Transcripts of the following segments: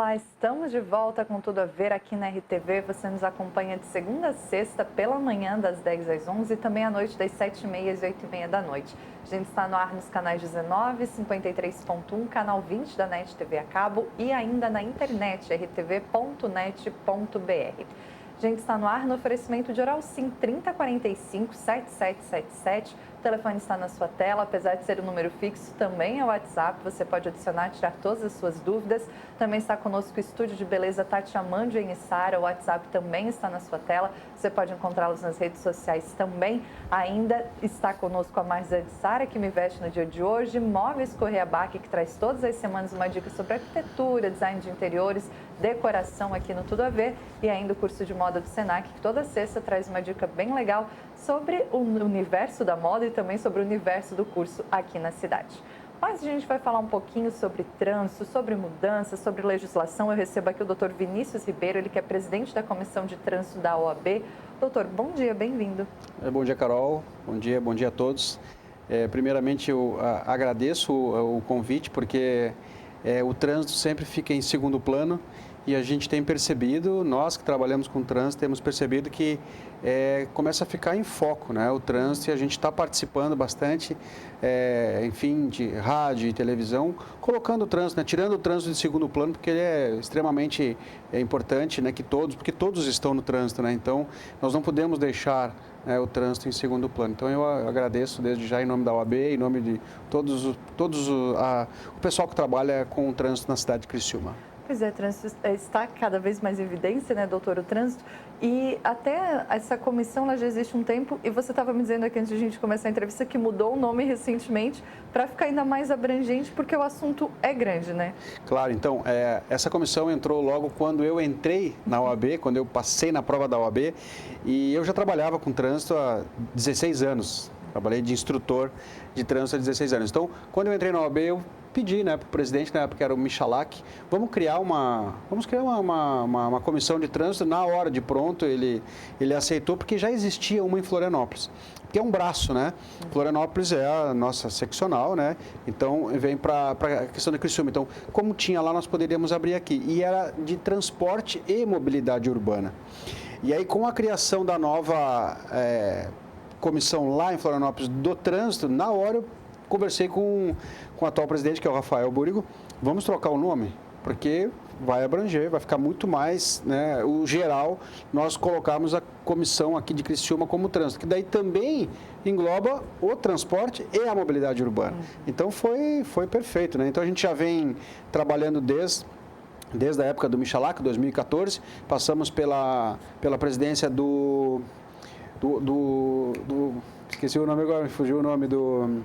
Olá, estamos de volta com Tudo a Ver aqui na RTV. Você nos acompanha de segunda a sexta pela manhã das 10 às 11 e também à noite das 7h30 às 8h30 da noite. A gente está no ar nos canais 19, 53.1, canal 20 da NET TV a cabo e ainda na internet rtv.net.br. A gente está no ar no oferecimento de Oral Sim 3045-7777. O telefone está na sua tela, apesar de ser um número fixo, também é o WhatsApp. Você pode adicionar, tirar todas as suas dúvidas. Também está conosco o Estúdio de Beleza Tati Amandio em Içara. O WhatsApp também está na sua tela. Você pode encontrá-los nas redes sociais também. Ainda está conosco a Marisa de Sara, que me veste no dia de hoje. Móveis Correia Bac, que traz todas as semanas uma dica sobre arquitetura, design de interiores, decoração aqui no Tudo a Ver. E ainda o curso de moda do Senac, que toda sexta traz uma dica bem legal sobre o universo da moda e também sobre o universo do curso aqui na cidade. Mas a gente vai falar um pouquinho sobre trânsito, sobre mudanças, sobre legislação. Eu recebo aqui o Dr. Vinícius Ribeiro, ele que é presidente da Comissão de Trânsito da OAB. Doutor, bom dia, bem-vindo. Bom dia, Carol. Bom dia a todos. Primeiramente, eu agradeço o convite, porque o trânsito sempre fica em segundo plano e a gente tem percebido, nós que trabalhamos com trânsito, temos percebido que começa a ficar em foco, né, o trânsito, e a gente está participando bastante, enfim, de rádio e televisão, colocando o trânsito, né, tirando o trânsito de segundo plano, porque ele é extremamente importante, né, porque todos estão no trânsito, né, então nós não podemos deixar o trânsito em segundo plano. Então eu agradeço desde já em nome da OAB, em nome de o pessoal que trabalha com o trânsito na cidade de Criciúma. Pois é, o trânsito está cada vez mais em evidência, né, doutor, o trânsito. E até essa comissão, ela já existe um tempo, e você estava me dizendo aqui antes de a gente começar a entrevista que mudou o nome recentemente para ficar ainda mais abrangente, porque o assunto é grande, né? Claro, então, essa comissão entrou logo quando eu entrei na OAB, quando eu passei na prova da OAB, e eu já trabalhava com trânsito há 16 anos. Trabalhei de instrutor de trânsito há 16 anos. Então, quando eu entrei na OAB, eu pedi, né, para o presidente, na época era o Michalak, vamos criar uma comissão de trânsito. Na hora de pronto, ele aceitou, porque já existia uma em Florianópolis, que é um braço, né? Florianópolis é a nossa seccional, né? Então, vem para a questão da Criciúma. Então, como tinha lá, nós poderíamos abrir aqui. E era de transporte e mobilidade urbana. E aí, com a criação da nova comissão lá em Florianópolis do trânsito, na hora eu conversei com o atual presidente, que é o Rafael Búrigo, vamos trocar o nome, porque vai abranger, vai ficar muito mais, né, o geral, nós colocarmos a comissão aqui de Criciúma como trânsito, que daí também engloba o transporte e a mobilidade urbana. Então foi perfeito, né? Então a gente já vem trabalhando desde a época do Michalak, 2014, passamos pela presidência esqueci o nome agora, me fugiu o nome do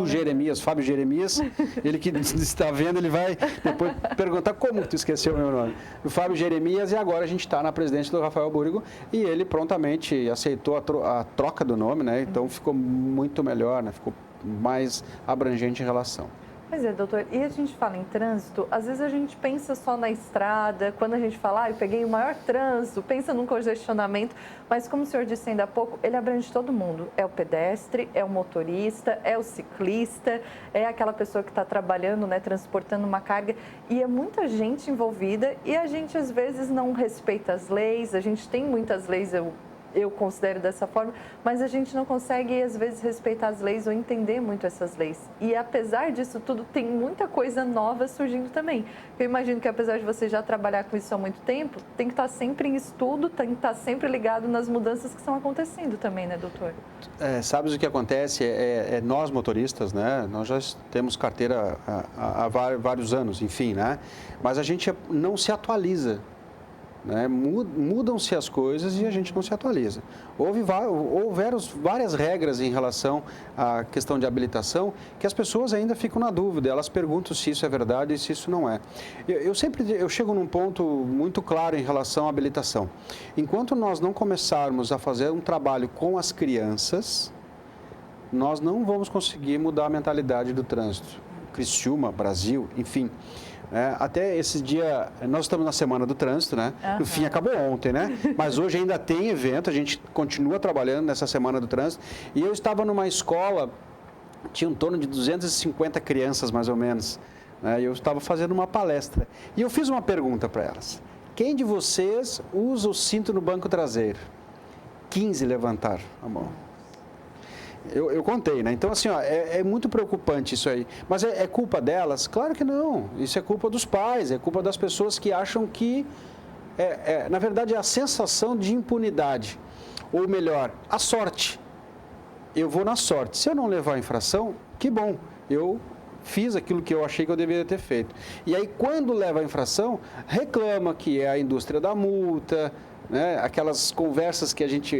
Jeremias, Fábio Jeremias. Ele que está vendo, ele vai depois perguntar como tu esqueceu o meu nome. Do Fábio Jeremias, e agora a gente está na presidência do Rafael Búrigo, e ele prontamente aceitou a troca do nome, né? Então ficou muito melhor, né? Ficou mais abrangente em relação. Pois é, doutor, e a gente fala em trânsito, às vezes a gente pensa só na estrada, quando a gente fala, eu peguei o maior trânsito, pensa num congestionamento, mas como o senhor disse ainda há pouco, ele abrange todo mundo. É o pedestre, é o motorista, é o ciclista, é aquela pessoa que está trabalhando, né, transportando uma carga, e é muita gente envolvida, e a gente às vezes não respeita as leis, a gente tem muitas leis, eu considero dessa forma, mas a gente não consegue, às vezes, respeitar as leis ou entender muito essas leis. E, apesar disso tudo, tem muita coisa nova surgindo também. Eu imagino que, apesar de você já trabalhar com isso há muito tempo, tem que estar sempre em estudo, tem que estar sempre ligado nas mudanças que estão acontecendo também, né, doutor? Sabes o que acontece? Nós, motoristas, né, nós já temos carteira há vários anos, enfim, né, mas a gente não se atualiza. Né? Mudam-se as coisas e a gente não se atualiza. Houveram várias regras em relação à questão de habilitação que as pessoas ainda ficam na dúvida, elas perguntam se isso é verdade e se isso não é. Eu chego num ponto muito claro em relação à habilitação. Enquanto nós não começarmos a fazer um trabalho com as crianças, nós não vamos conseguir mudar a mentalidade do trânsito. Criciúma, Brasil, enfim. Até esse dia, nós estamos na Semana do Trânsito, né? No fim, acabou ontem, né? Mas hoje ainda tem evento, a gente continua trabalhando nessa Semana do Trânsito. E eu estava numa escola, tinha em torno de 250 crianças, mais ou menos, né? Eu estava fazendo uma palestra e eu fiz uma pergunta para elas. Quem de vocês usa o cinto no banco traseiro? 15 levantaram a mão. Eu contei, né? Então, assim, ó, é muito preocupante isso aí. Mas é culpa delas? Claro que não. Isso é culpa dos pais, é culpa das pessoas que acham que, na verdade, é a sensação de impunidade. Ou melhor, a sorte. Eu vou na sorte. Se eu não levar a infração, que bom. Eu fiz aquilo que eu achei que eu deveria ter feito. E aí, quando leva a infração, reclama que é a indústria da multa, né? Aquelas conversas que a gente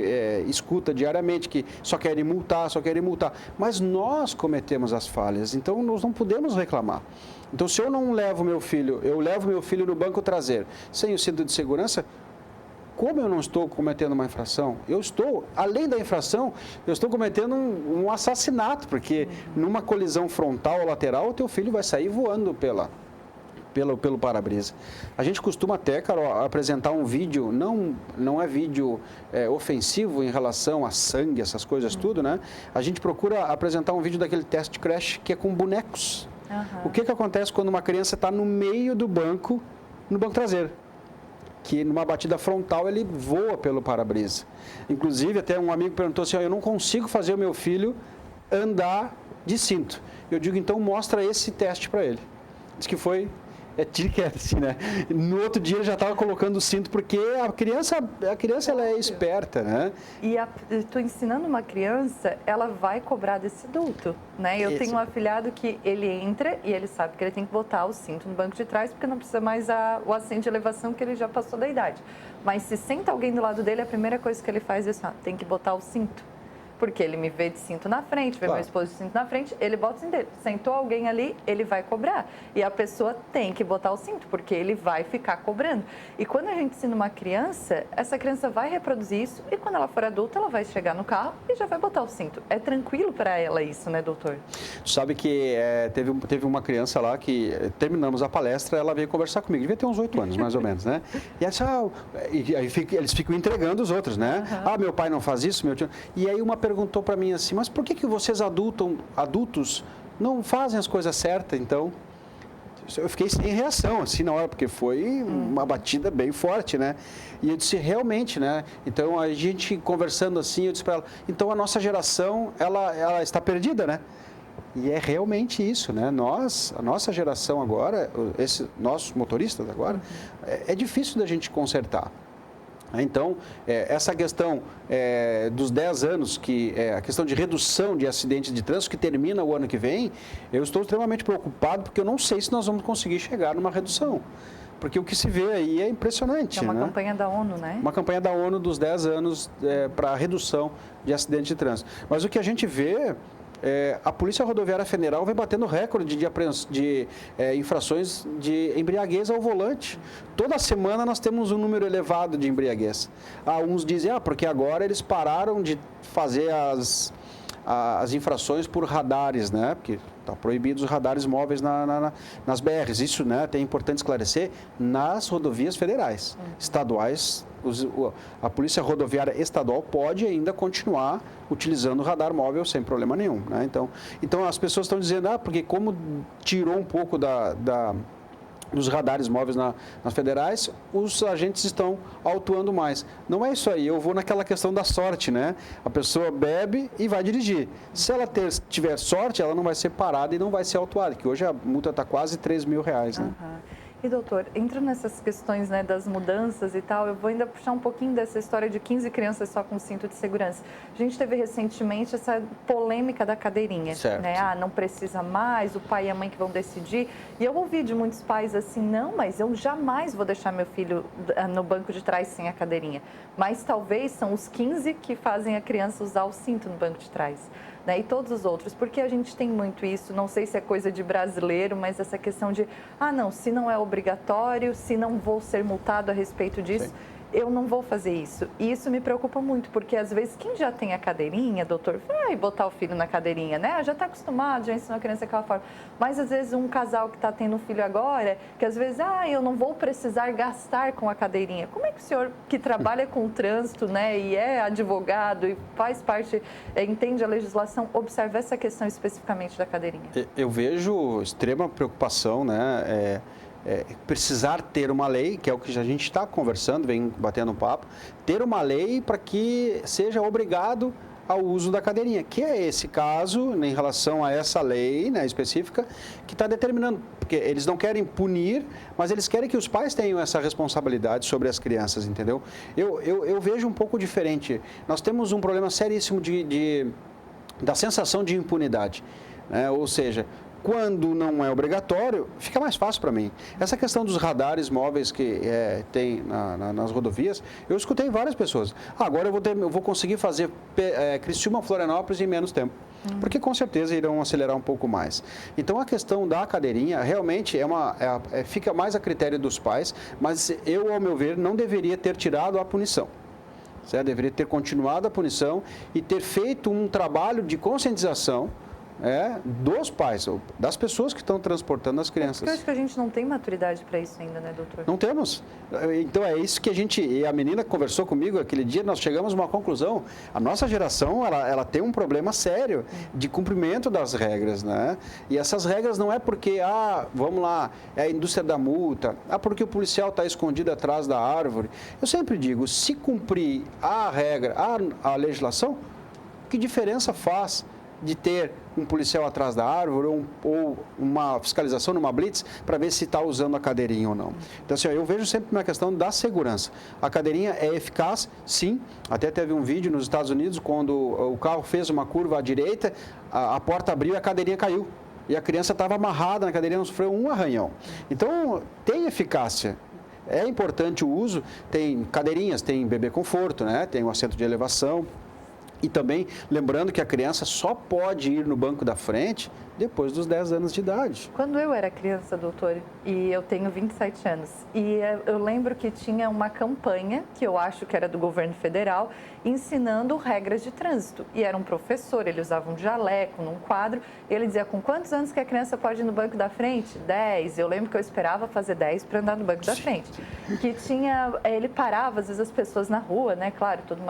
escuta diariamente, que só querem multar, só querem multar. Mas nós cometemos as falhas, então nós não podemos reclamar. Então, se eu não levo meu filho, eu levo meu filho no banco traseiro, sem o cinto de segurança, como eu não estou cometendo uma infração? Eu estou, além da infração, eu estou cometendo um assassinato, porque numa colisão frontal ou lateral, o teu filho vai sair voando pelo para-brisa. A gente costuma até, Carol, apresentar um vídeo, não é vídeo ofensivo em relação a sangue, essas coisas tudo, né? A gente procura apresentar um vídeo daquele teste crash que é com bonecos. O que acontece quando uma criança está no meio do banco, no banco traseiro? Que numa batida frontal ele voa pelo para-brisa. Inclusive, até um amigo perguntou assim, eu não consigo fazer o meu filho andar de cinto. Eu digo, então mostra esse teste para ele. Diz que foi tiro e queda, assim, né? No outro dia ele já estava colocando o cinto, porque a criança ela é esperta, né? E tu ensinando uma criança, ela vai cobrar desse adulto, né? Eu tenho um afilhado que ele entra e ele sabe que ele tem que botar o cinto no banco de trás, porque não precisa mais o assento de elevação, que ele já passou da idade. Mas se senta alguém do lado dele, a primeira coisa que ele faz é assim, tem que botar o cinto. Porque ele me vê de cinto na frente, vê meu esposo de cinto na frente, ele bota o cinto dele. Sentou alguém ali, ele vai cobrar. E a pessoa tem que botar o cinto, porque ele vai ficar cobrando. E quando a gente ensina uma criança, essa criança vai reproduzir isso e quando ela for adulta, ela vai chegar no carro e já vai botar o cinto. É tranquilo para ela isso, né, doutor? Tu sabe que teve uma criança lá que, terminamos a palestra, ela veio conversar comigo, devia ter uns 8 anos, mais ou menos, né? E aí eles ficam entregando os outros, né? Meu pai não faz isso, meu tio... E aí uma perguntou para mim assim, mas por que vocês adultos não fazem as coisas certas, então? Eu fiquei sem reação, assim, na hora, porque foi uma batida bem forte, né? E eu disse, realmente, né? Então, a gente conversando assim, eu disse para ela, então a nossa geração, ela está perdida, né? E é realmente isso, né? A nossa geração agora, nossos motoristas agora, é difícil da gente consertar. Então, essa questão dos 10 anos, a questão de redução de acidentes de trânsito que termina o ano que vem, eu estou extremamente preocupado porque eu não sei se nós vamos conseguir chegar numa redução. Porque o que se vê aí é impressionante. É uma campanha da ONU, né? Uma campanha da ONU dos 10 anos para a redução de acidentes de trânsito. Mas o que a gente vê... a Polícia Rodoviária Federal vem batendo recorde de infrações de embriaguez ao volante. Toda semana nós temos um número elevado de embriaguez. Uns dizem, porque agora eles pararam de fazer as infrações por radares, né? Porque está proibido os radares móveis nas BRs. Isso, né, é importante esclarecer, nas rodovias federais. Estaduais, a Polícia Rodoviária Estadual pode ainda continuar utilizando o radar móvel sem problema nenhum, né? Então as pessoas estão dizendo, porque como tirou um pouco dos radares móveis nas federais, os agentes estão autuando mais. Não é isso aí, eu vou naquela questão da sorte, né? A pessoa bebe e vai dirigir. Se ela tiver sorte, ela não vai ser parada e não vai ser autuada, que hoje a multa está quase R$3.000, né? E, doutor, entrando nessas questões, né, das mudanças e tal, eu vou ainda puxar um pouquinho dessa história de 15 crianças só com cinto de segurança. A gente teve recentemente essa polêmica da cadeirinha, certo, né? Não precisa mais, o pai e a mãe que vão decidir. E eu ouvi de muitos pais assim, não, mas eu jamais vou deixar meu filho no banco de trás sem a cadeirinha. Mas talvez são os 15 que fazem a criança usar o cinto no banco de trás. Né, e todos os outros, porque a gente tem muito isso, não sei se é coisa de brasileiro, mas essa questão de, não, se não é obrigatório, se não vou ser multado a respeito disso. Sim. eu não vou fazer isso. E isso me preocupa muito, porque às vezes quem já tem a cadeirinha, doutor, vai botar o filho na cadeirinha, né? Já está acostumado, já ensinou a criança daquela forma. Mas às vezes um casal que está tendo um filho agora, que às vezes, eu não vou precisar gastar com a cadeirinha. Como é que o senhor, que trabalha com o trânsito, né, e é advogado e faz parte, entende a legislação, observa essa questão especificamente da cadeirinha? Eu vejo extrema preocupação, né? Precisar ter uma lei, que é o que a gente está conversando, vem batendo um papo, ter uma lei para que seja obrigado ao uso da cadeirinha, que é esse caso, em relação a essa lei, né, específica, que está determinando, porque eles não querem punir, mas eles querem que os pais tenham essa responsabilidade sobre as crianças, entendeu? Eu vejo um pouco diferente. Nós temos um problema seríssimo da sensação de impunidade, né? Ou seja, quando não é obrigatório, fica mais fácil para mim. Essa questão dos radares móveis que tem nas rodovias, eu escutei várias pessoas. Agora eu vou conseguir fazer Criciúma, Florianópolis em menos tempo. Porque com certeza irão acelerar um pouco mais. Então a questão da cadeirinha realmente fica mais a critério dos pais, mas eu, ao meu ver, não deveria ter tirado a punição. Certo? Deveria ter continuado a punição e ter feito um trabalho de conscientização dos pais, das pessoas que estão transportando as crianças. Porque eu acho que a gente não tem maturidade para isso ainda, né, doutor? Não temos. Então é isso que e a menina conversou comigo aquele dia, nós chegamos a uma conclusão. A nossa geração, ela tem um problema sério de cumprimento das regras, né? E essas regras não é porque, vamos lá, é a indústria da multa, porque o policial está escondido atrás da árvore. Eu sempre digo, se cumprir a regra, a legislação, que diferença faz de ter um policial atrás da árvore ou uma fiscalização numa blitz para ver se está usando a cadeirinha ou não. Então, assim, eu vejo sempre uma questão da segurança. A cadeirinha é eficaz, sim. Até teve um vídeo nos Estados Unidos, quando o carro fez uma curva à direita, a porta abriu e a cadeirinha caiu. E a criança estava amarrada na cadeirinha, não sofreu um arranhão. Então, tem eficácia. É importante o uso. Tem cadeirinhas, tem bebê conforto, né? Tem o assento de elevação. E também lembrando que a criança só pode ir no banco da frente depois dos 10 anos de idade. Quando eu era criança, doutor, e eu tenho 27 anos, e eu lembro que tinha uma campanha, que eu acho que era do governo federal, ensinando regras de trânsito. E era um professor, ele usava um jaleco num quadro, e ele dizia com quantos anos que a criança pode ir no banco da frente? 10. Eu lembro que eu esperava fazer 10 para andar no banco da frente. Que ele parava, às vezes, as pessoas na rua, né? Claro, toda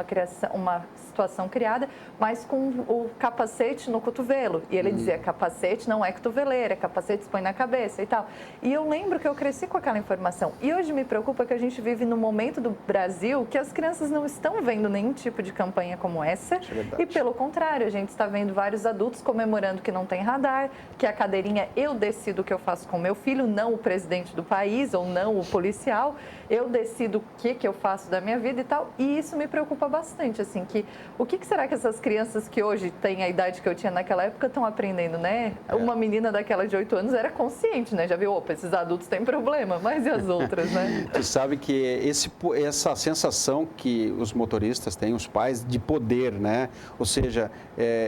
uma situação criada, mas com o capacete no cotovelo. E ele dizia, capacete não é cotoveleira, capacete se põe na cabeça e tal. E eu lembro que eu cresci com aquela informação. E hoje me preocupa que a gente vive num momento do Brasil que as crianças não estão vendo nenhum tipo de campanha como essa. E pelo contrário, a gente está vendo vários adultos comemorando que não tem radar, que a cadeirinha eu decido o que eu faço com meu filho, não o presidente do país ou não o policial. Eu decido o que eu faço da minha vida e tal. E isso me preocupa bastante, assim, o que será que essas crianças que hoje têm a idade que eu tinha naquela época estão aprendendo, né? Uma menina daquela de 8 anos era consciente, né? Já viu, opa, esses adultos têm problema, mas e as outras, né? Tu sabe que essa sensação que os motoristas têm, os pais, de poder, né? Ou seja,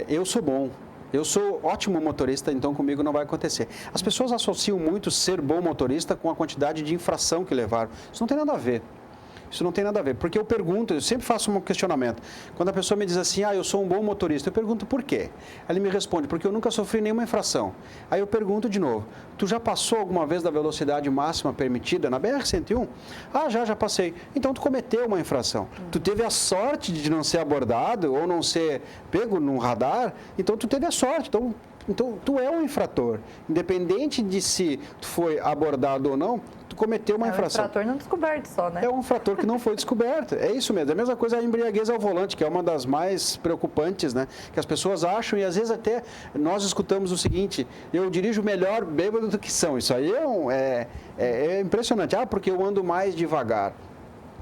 eu sou bom. Eu sou ótimo motorista, então comigo não vai acontecer. As pessoas associam muito ser bom motorista com a quantidade de infração que levaram. Isso não tem nada a ver. Isso não tem nada a ver, porque eu sempre faço um questionamento. Quando a pessoa me diz assim, eu sou um bom motorista, eu pergunto por quê? Ele me responde, porque eu nunca sofri nenhuma infração. Aí eu pergunto de novo, tu já passou alguma vez da velocidade máxima permitida na BR-101? Já passei. Então tu cometeu uma infração. Tu teve a sorte de não ser abordado ou não ser pego num radar, então tu teve a sorte. Então, tu é um infrator. Independente de se tu foi abordado ou não, tu cometeu uma infração. É um infrator não descoberto só, né? É um infrator que não foi descoberto. É isso mesmo. É a mesma coisa a embriaguez ao volante, que é uma das mais preocupantes, né? Que as pessoas acham e às vezes até nós escutamos o seguinte, eu dirijo melhor bêbado do que são. Isso aí é impressionante. Porque eu ando mais devagar.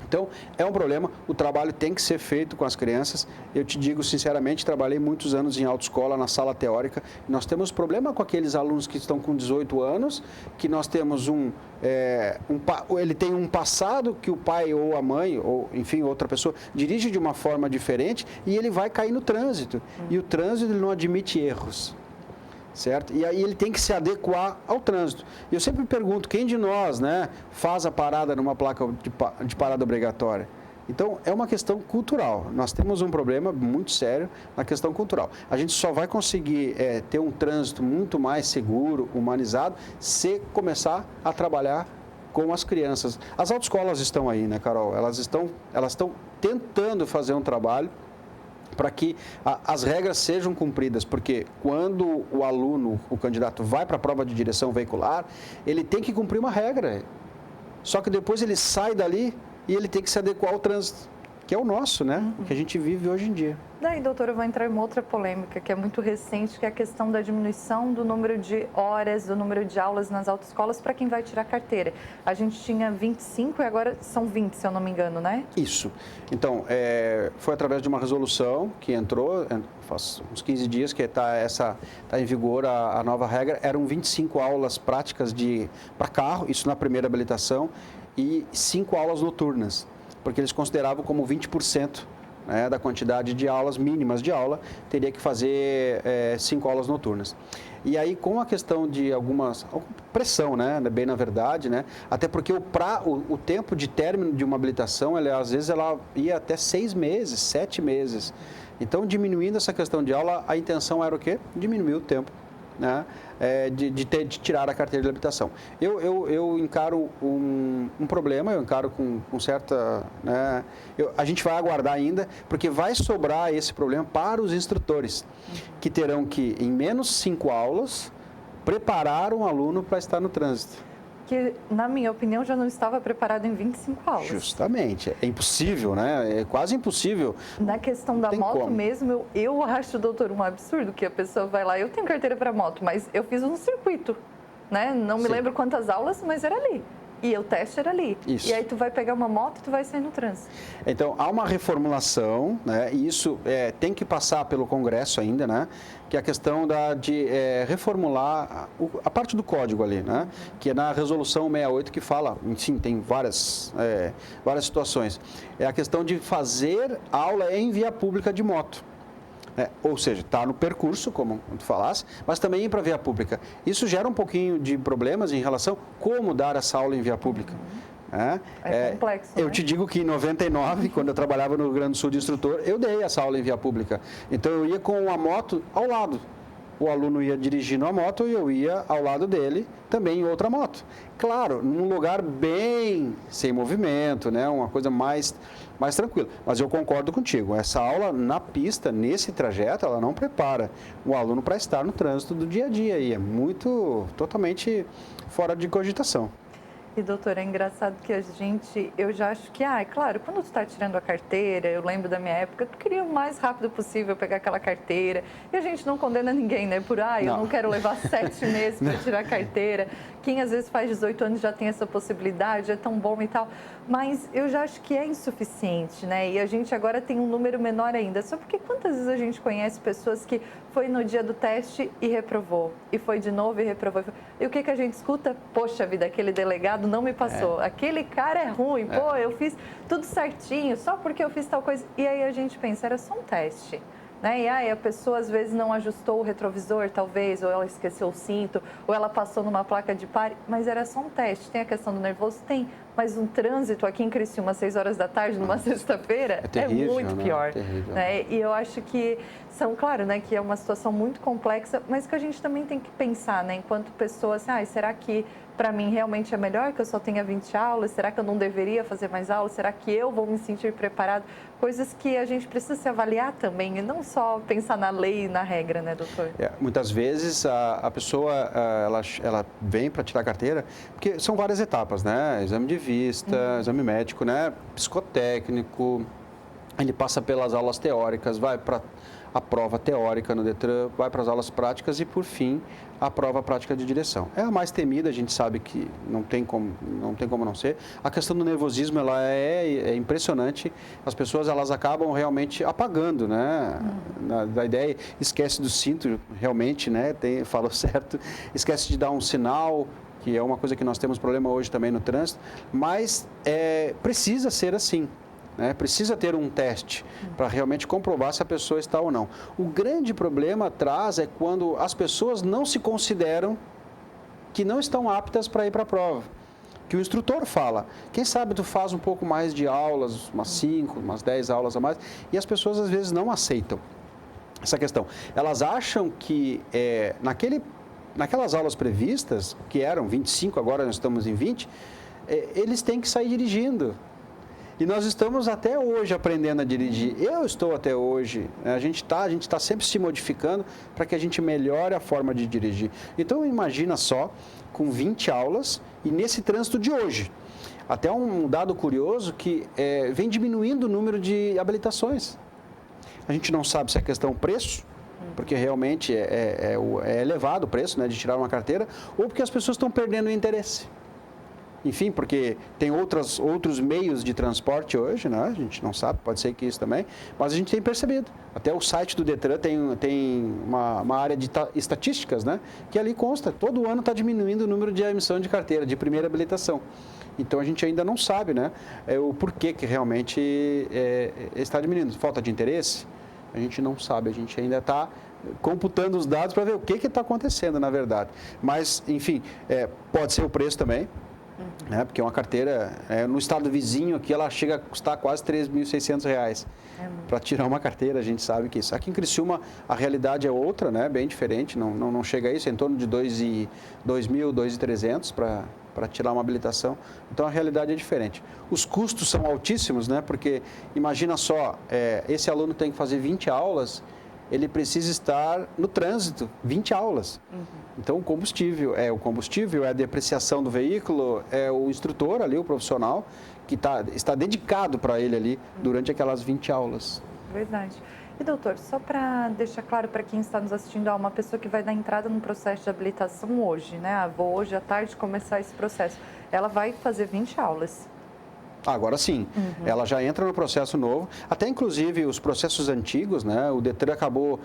Então, é um problema, o trabalho tem que ser feito com as crianças. Eu te digo sinceramente, trabalhei muitos anos em autoescola, na sala teórica. Nós temos problema com aqueles alunos que estão com 18 anos, que nós temos ele tem um passado que o pai ou a mãe, ou enfim, outra pessoa, dirige de uma forma diferente e ele vai cair no trânsito. E o trânsito ele não admite erros. Certo? E aí ele tem que se adequar ao trânsito. E eu sempre pergunto, quem de nós, né, faz a parada numa placa de parada obrigatória? Então, é uma questão cultural. Nós temos um problema muito sério na questão cultural. A gente só vai conseguir ter um trânsito muito mais seguro, humanizado, se começar a trabalhar com as crianças. As autoescolas estão aí, né, Carol? Elas estão tentando fazer um trabalho para que as regras sejam cumpridas, porque quando o aluno, o candidato, vai para a prova de direção veicular, ele tem que cumprir uma regra. Só que depois ele sai dali e ele tem que se adequar ao trânsito, que é o nosso, né? O que a gente vive hoje em dia. Daí, doutora, eu vou entrar em uma outra polêmica, que é muito recente, que é a questão da diminuição do número de horas, do número de aulas nas autoescolas para quem vai tirar carteira. A gente tinha 25 e agora são 20, se eu não me engano, né? Isso. Então, foi através de uma resolução que entrou, faz uns 15 dias que está em vigor a nova regra. Eram 25 aulas práticas para carro, isso na primeira habilitação, e 5 aulas noturnas, porque eles consideravam como 20%. Da quantidade de aulas mínimas de aula, teria que fazer 5 aulas noturnas. E aí, com a questão de alguma pressão, né, bem na verdade, né, até porque o tempo de término de uma habilitação, às vezes ela ia até 6 meses, 7 meses. Então, diminuindo essa questão de aula, a intenção era o quê? Diminuir o tempo, né, de tirar a carteira de habilitação. Eu encaro um problema, eu encaro com certa... Né, a gente vai aguardar ainda, porque vai sobrar esse problema para os instrutores, que terão que, em menos 5 aulas, preparar um aluno para estar no trânsito. Que, na minha opinião, já não estava preparado em 25 aulas. Justamente. É impossível, né? É quase impossível. Na questão da moto mesmo, eu acho, doutor, um absurdo que a pessoa vai lá, eu tenho carteira para moto, mas eu fiz um circuito, né? Não me lembro quantas aulas, mas era ali. E o teste era ali. Isso. E aí tu vai pegar uma moto e tu vai sair no trânsito. Então, há uma reformulação, né? E isso tem que passar pelo Congresso ainda, né? Que é a questão de reformular a parte do código ali, né? Que é na resolução 68 que fala, sim, tem várias situações. É a questão de fazer aula em via pública de moto. Ou seja, está no percurso, como tu falasse, mas também ir para a via pública. Isso gera um pouquinho de problemas em relação a como dar essa aula em via pública. É complexo, Eu né? te digo que em 99, quando eu trabalhava no Rio Grande do Sul de instrutor, eu dei essa aula em via pública. Então, eu ia com a moto ao lado. O aluno ia dirigindo a moto e eu ia ao lado dele também em outra moto. Claro, num lugar bem sem movimento, né? Uma coisa mais tranquila. Mas eu concordo contigo, essa aula na pista, nesse trajeto, ela não prepara o aluno para estar no trânsito do dia a dia. E é totalmente fora de cogitação. E, doutora, é engraçado que eu já acho que, claro, quando tu está tirando a carteira, eu lembro da minha época, tu queria o mais rápido possível pegar aquela carteira, e a gente não condena ninguém, né, eu não quero levar 7 meses para tirar a carteira. Quem às vezes faz 18 anos já tem essa possibilidade, é tão bom e tal, mas eu já acho que é insuficiente, né, e a gente agora tem um número menor ainda, só porque quantas vezes a gente conhece pessoas que foi no dia do teste e reprovou, e foi de novo e reprovou, e o que a gente escuta? Poxa vida, aquele delegado não me passou, aquele cara é ruim, pô, eu fiz tudo certinho, só porque eu fiz tal coisa, e aí a gente pensa, era só um teste. Né? E aí a pessoa às vezes não ajustou o retrovisor, talvez, ou ela esqueceu o cinto, ou ela passou numa placa de pare, mas era só um teste. Tem a questão do nervoso? Tem, mas um trânsito aqui em Criciúma, às 6 horas da tarde, numa sexta-feira, é muito pior. Terrível. Né? E eu acho que claro, né, que é uma situação muito complexa, mas que a gente também tem que pensar, né, enquanto pessoa, assim, será que para mim realmente é melhor que eu só tenha 20 aulas? Será que eu não deveria fazer mais aulas? Será que eu vou me sentir preparado? Coisas que a gente precisa se avaliar também e não só pensar na lei e na regra, né, doutor? Muitas vezes a pessoa ela vem para tirar a carteira, porque são várias etapas, né? Exame de vista, exame médico, né? Psicotécnico, ele passa pelas aulas teóricas, vai para a prova teórica no Detran, vai para as aulas práticas e, por fim, a prova prática de direção. É a mais temida, a gente sabe que não tem como não ser. A questão do nervosismo, ela é impressionante. As pessoas, elas acabam realmente apagando, né? Da ideia, esquece do cinto, realmente, né? Falou certo, esquece de dar um sinal, que é uma coisa que nós temos problema hoje também no trânsito, mas precisa ser assim. Precisa ter um teste para realmente comprovar se a pessoa está ou não. O grande problema atrás é quando as pessoas não se consideram que não estão aptas para ir para a prova. que o instrutor fala. Quem sabe tu faz um pouco mais de aulas, umas 5, umas 10 aulas a mais, e as pessoas às vezes não aceitam essa questão. Elas acham que naquelas aulas previstas, que eram 25, agora nós estamos em 20, eles têm que sair dirigindo. E nós estamos até hoje aprendendo a dirigir. Eu estou até hoje. A gente está sempre se modificando para que a gente melhore a forma de dirigir. Então, imagina só, com 20 aulas e nesse trânsito de hoje. Até um dado curioso que vem diminuindo o número de habilitações. A gente não sabe se é questão preço, porque realmente é elevado o preço, né, de tirar uma carteira, ou porque as pessoas estão perdendo o interesse. Enfim, porque tem outros meios de transporte hoje, né? A gente não sabe, pode ser que isso também, mas a gente tem percebido. Até o site do Detran tem uma área de estatísticas, né? Que ali consta, todo ano está diminuindo o número de emissão de carteira, de primeira habilitação. Então, a gente ainda não sabe, né? O porquê que realmente está diminuindo. Falta de interesse? A gente não sabe, a gente ainda está computando os dados para ver o que está acontecendo, na verdade. Mas, enfim, pode ser o preço também. Porque uma carteira, no estado vizinho aqui, ela chega a custar quase R$3.600 para tirar uma carteira, a gente sabe que isso. Aqui em Criciúma, a realidade é outra, né? Bem diferente, não chega a isso, é em torno de R$2.000, R$2.300 para tirar uma habilitação. Então, a realidade é diferente. Os custos são altíssimos, né? Porque, imagina só, esse aluno tem que fazer 20 aulas, ele precisa estar no trânsito, 20 aulas. Então, o combustível, é a depreciação do veículo, é o instrutor ali, o profissional, que está dedicado para ele ali durante aquelas 20 aulas. Verdade. E, doutor, só para deixar claro para quem está nos assistindo, uma pessoa que vai dar entrada no processo de habilitação hoje, né? Vou hoje à tarde começar esse processo. Ela vai fazer 20 aulas. Agora sim, ela já entra no processo novo, até inclusive os processos antigos, né? O Detran acabou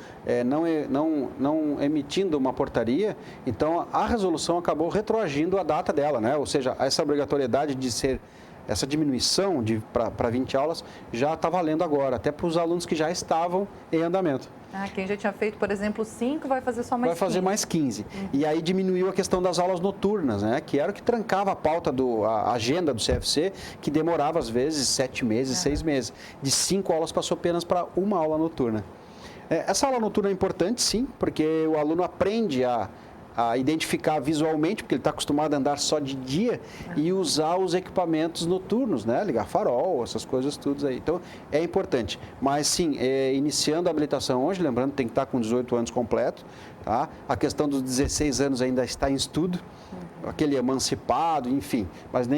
não emitindo uma portaria, então a resolução acabou retroagindo a data dela, né? Ou seja, essa obrigatoriedade de ser, essa diminuição para 20 aulas já está valendo agora, até para os alunos que já estavam em andamento. Quem já tinha feito, por exemplo, 5 vai fazer só mais 15. Vai fazer mais 15. E aí diminuiu a questão das aulas noturnas, né? Que era o que trancava a pauta, a agenda do CFC, que demorava às vezes 7 meses, 6 meses. De 5 aulas passou apenas para uma aula noturna. Essa aula noturna é importante, sim, porque o aluno aprende a identificar visualmente, porque ele está acostumado a andar só de dia e usar os equipamentos noturnos, né? Ligar farol, essas coisas todas aí. Então, é importante. Mas, sim, iniciando a habilitação hoje, lembrando que tem que estar com 18 anos completo, tá? A questão dos 16 anos ainda está em estudo, aquele emancipado, enfim. Mas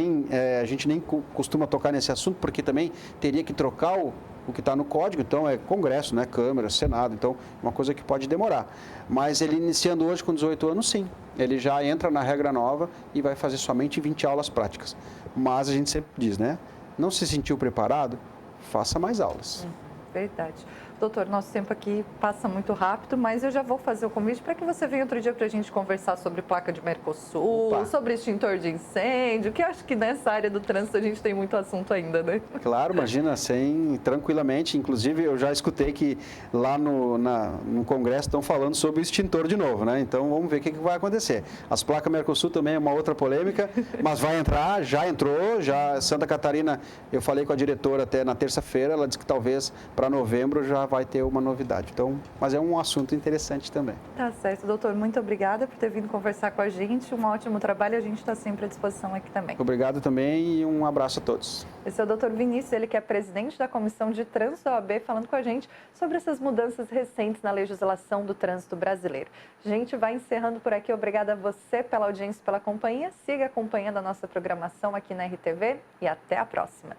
a gente nem costuma tocar nesse assunto, porque também teria que trocar o que está no código, então é Congresso, né? Câmara, Senado, então uma coisa que pode demorar. Mas ele iniciando hoje com 18 anos, sim, ele já entra na regra nova e vai fazer somente 20 aulas práticas. Mas a gente sempre diz, né? Não se sentiu preparado? Faça mais aulas. Verdade. Doutor, nosso tempo aqui passa muito rápido, mas eu já vou fazer o convite para que você venha outro dia para a gente conversar sobre placa de Mercosul, sobre extintor de incêndio, que eu acho que nessa área do trânsito a gente tem muito assunto ainda, né? Claro, imagina, tranquilamente. Inclusive, eu já escutei que lá no Congresso estão falando sobre o extintor de novo, né? Então, vamos ver o que vai acontecer. As placas Mercosul também é uma outra polêmica, mas vai entrar, já entrou, Santa Catarina, eu falei com a diretora até na terça-feira, ela disse que talvez para novembro já vai ter uma novidade. Então, mas é um assunto interessante também. Tá certo, doutor. Muito obrigada por ter vindo conversar com a gente. Um ótimo trabalho. A gente está sempre à disposição aqui também. Obrigado também e um abraço a todos. Esse é o doutor Vinícius, ele que é presidente da Comissão de Trânsito da OAB, falando com a gente sobre essas mudanças recentes na legislação do trânsito brasileiro. A gente vai encerrando por aqui. Obrigada a você pela audiência e pela companhia. Siga acompanhando a nossa programação aqui na RTV e até a próxima.